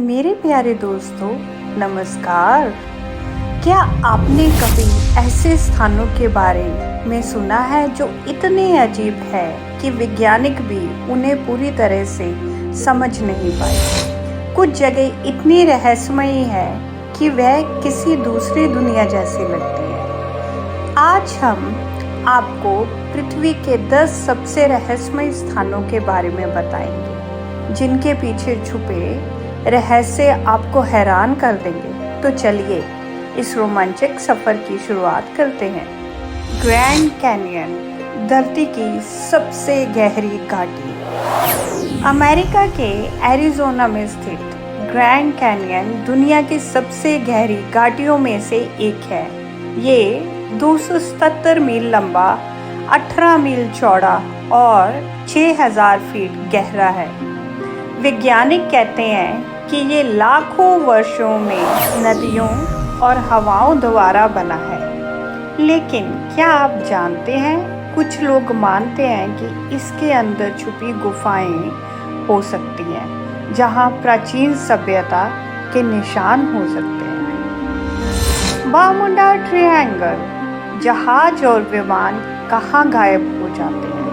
मेरे प्यारे दोस्तों, नमस्कार। क्या आपने कभी ऐसे स्थानों के बारे में सुना है जो इतने अजीब है कि वैज्ञानिक भी उन्हें पूरी तरह से समझ नहीं पाए? कुछ जगह इतनी रहस्यमयी है कि वह किसी दूसरी दुनिया जैसी लगती है। आज हम आपको पृथ्वी के 10 सबसे रहस्यमयी स्थानों के बारे में बताएंगे, जिनके पीछे छुपे रहस्य आपको हैरान कर देंगे। तो चलिए इस रोमांचक सफ़र की शुरुआत करते हैं। ग्रैंड कैनियन, धरती की सबसे गहरी घाटी। अमेरिका के एरिज़ोना में स्थित ग्रैंड कैनियन दुनिया की सबसे गहरी घाटियों में से एक है। ये 277 मील लंबा, 18 मील चौड़ा और 6000 फीट गहरा है। वैज्ञानिक कहते हैं कि ये लाखों वर्षों में नदियों और हवाओं द्वारा बना है। लेकिन क्या आप जानते हैं, कुछ लोग मानते हैं कि इसके अंदर छुपी गुफाएं हो सकती हैं, जहां प्राचीन सभ्यता के निशान हो सकते हैं। बर्मुडा ट्रायंगल, जहाज और विमान कहाँ गायब हो जाते हैं?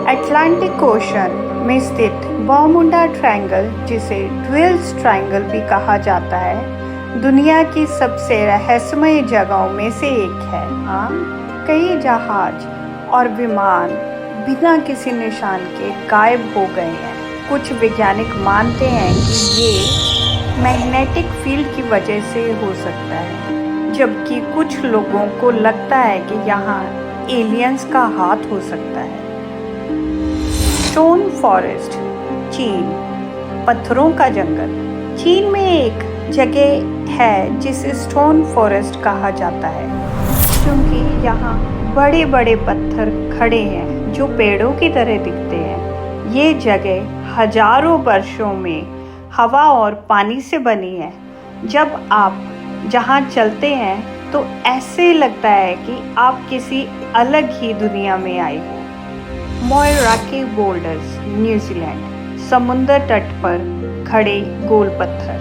अटलांटिक ओशन में स्थित बर्मुडा ट्रायंगल, जिसे ड्वेल्स ट्रायंगल भी कहा जाता है, दुनिया की सबसे रहस्यमय जगहों में से एक है। कई जहाज और विमान बिना किसी निशान के गायब हो गए हैं। कुछ वैज्ञानिक मानते हैं कि ये मैग्नेटिक फील्ड की वजह से हो सकता है, जबकि कुछ लोगों को लगता है कि यहाँ एलियंस का हाथ हो सकता है। स्टोन फॉरेस्ट, चीन, पत्थरों का जंगल। चीन में एक जगह है जिसे स्टोन फॉरेस्ट कहा जाता है, क्योंकि यहाँ बड़े बड़े पत्थर खड़े हैं जो पेड़ों की तरह दिखते हैं। ये जगह हजारों वर्षों में हवा और पानी से बनी है। जब आप जहाँ चलते हैं तो ऐसे लगता है कि आप किसी अलग ही दुनिया में आए हो। मोयराकी बोल्डर्स, न्यूजीलैंड, समुद्र तट पर खड़े गोल पत्थर।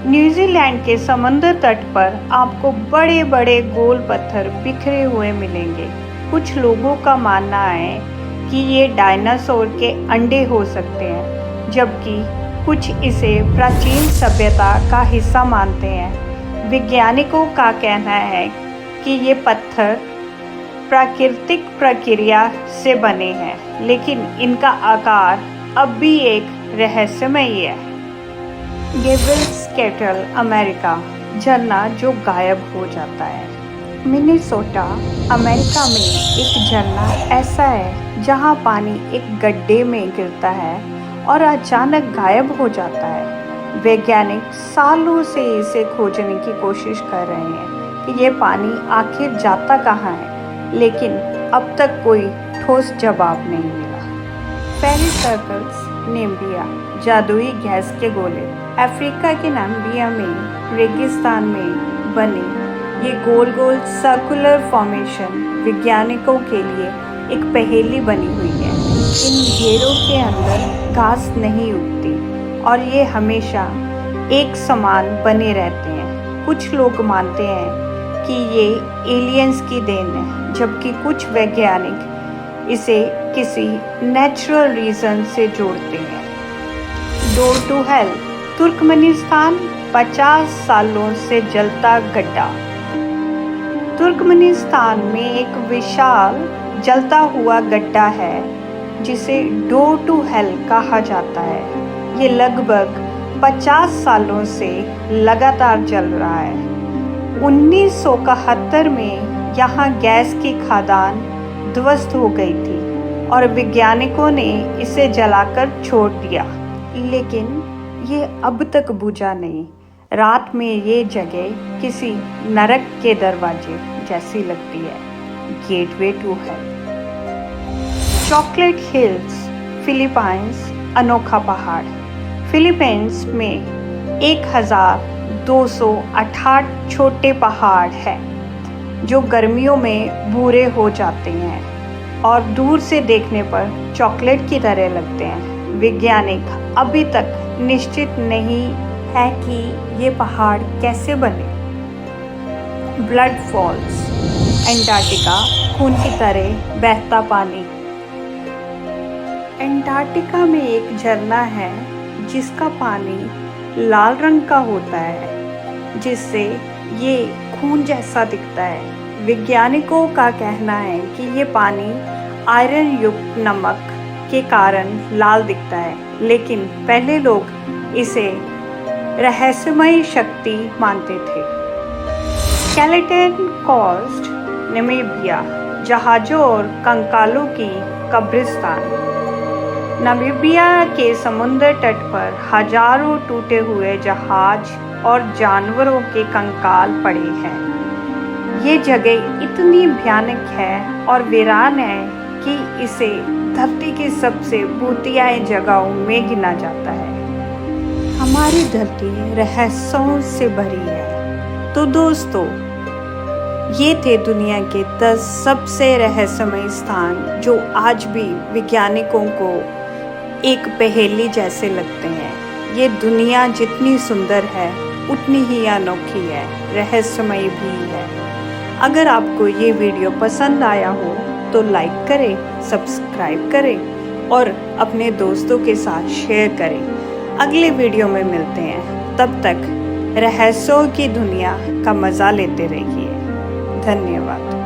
न्यूजीलैंड के समुद्र तट पर आपको बड़े बड़े गोल पत्थर बिखरे हुए मिलेंगे। कुछ लोगों का मानना है कि ये डायनासोर के अंडे हो सकते हैं, जबकि कुछ इसे प्राचीन सभ्यता का हिस्सा मानते हैं। वैज्ञानिकों का कहना है कि ये पत्थर प्राकृतिक प्रक्रिया से बने हैं, लेकिन इनका आकार अब भी एक रहस्यमय है। डेविल्स कैटल, अमेरिका, झरना जो गायब हो जाता है। मिनेसोटा, अमेरिका में एक झरना ऐसा है जहां पानी एक गड्ढे में गिरता है और अचानक गायब हो जाता है। वैज्ञानिक सालों से इसे खोजने की कोशिश कर रहे हैं कि ये पानी आखिर जाता कहाँ है, लेकिन अब तक कोई ठोस जवाब नहीं मिला। फेरी सर्कल्स, नामीबिया, जादुई गैस के गोले। अफ्रीका के नामीबिया में रेगिस्तान में बने ये गोल गोल सर्कुलर फॉर्मेशन वैज्ञानिकों के लिए एक पहेली बनी हुई है। इन घेरों के अंदर घास नहीं उगती और ये हमेशा एक समान बने रहते हैं। कुछ लोग मानते हैं कि ये एलियंस की देन है, जबकि कुछ वैज्ञानिक इसे किसी नेचुरल रीज़न से जोड़ते हैं। डोर टू हेल, तुर्कमेनिस्तान, 50 सालों से जलता गड्ढा। तुर्कमेनिस्तान में एक विशाल जलता हुआ गड्ढा है जिसे डोर टू हेल कहा जाता है। ये लगभग 50 सालों से लगातार जल रहा है। 1971 में यहाँ गैस की खदान ध्वस्त हो गई थी और वैज्ञानिकों ने इसे जलाकर छोड़ दिया, लेकिन ये अब तक बुझा नहीं। रात में ये जगह किसी नरक के दरवाजे जैसी लगती है। Gateway to hell. Chocolate hills, Philippines, अनोखा पहाड़। फिलीपींस में 1268 छोटे पहाड़ हैं जो गर्मियों में भूरे हो जाते हैं और दूर से देखने पर चॉकलेट की तरह लगते हैं। वैज्ञानिक अभी तक निश्चित नहीं है कि ये पहाड़ कैसे बने। ब्लड फॉल्स, अंटार्कटिका, खून की तरह बहता पानी। अंटार्कटिका में एक झरना है जिसका पानी लाल रंग का होता है, जिससे ये खून जैसा दिखता है। वैज्ञानिकों का कहना है कि ये पानी आयरन युक्त नमक के कारण लाल दिखता है, लेकिन पहले लोग इसे रहस्यमय शक्ति मानते थे। स्केलेटन कोस्ट, नामीबिया, जहाज़ों और कंकालों की कब्रिस्तान। नामीबिया के समुद्र तट पर हजारों टूटे हुए जहाज और जानवरों के कंकाल पड़े हैं। ये जगह इतनी भयानक है और वीरान है कि इसे धरती की सबसे भूतिया जगहों में गिना जाता है। हमारी धरती रहस्यों से भरी है। तो दोस्तों, ये थे दुनिया के 10 सबसे रहस्यमय स्थान जो आज भी वैज्ञानिकों को एक पहेली जैसे लगते हैं। ये दुनिया जितनी सुंदर है उतनी ही अनोखी है, रहस्यमय भी है। अगर आपको ये वीडियो पसंद आया हो तो लाइक करें, सब्सक्राइब करें और अपने दोस्तों के साथ शेयर करें। अगले वीडियो में मिलते हैं। तब तक रहस्यों की दुनिया का मज़ा लेते रहिए। धन्यवाद।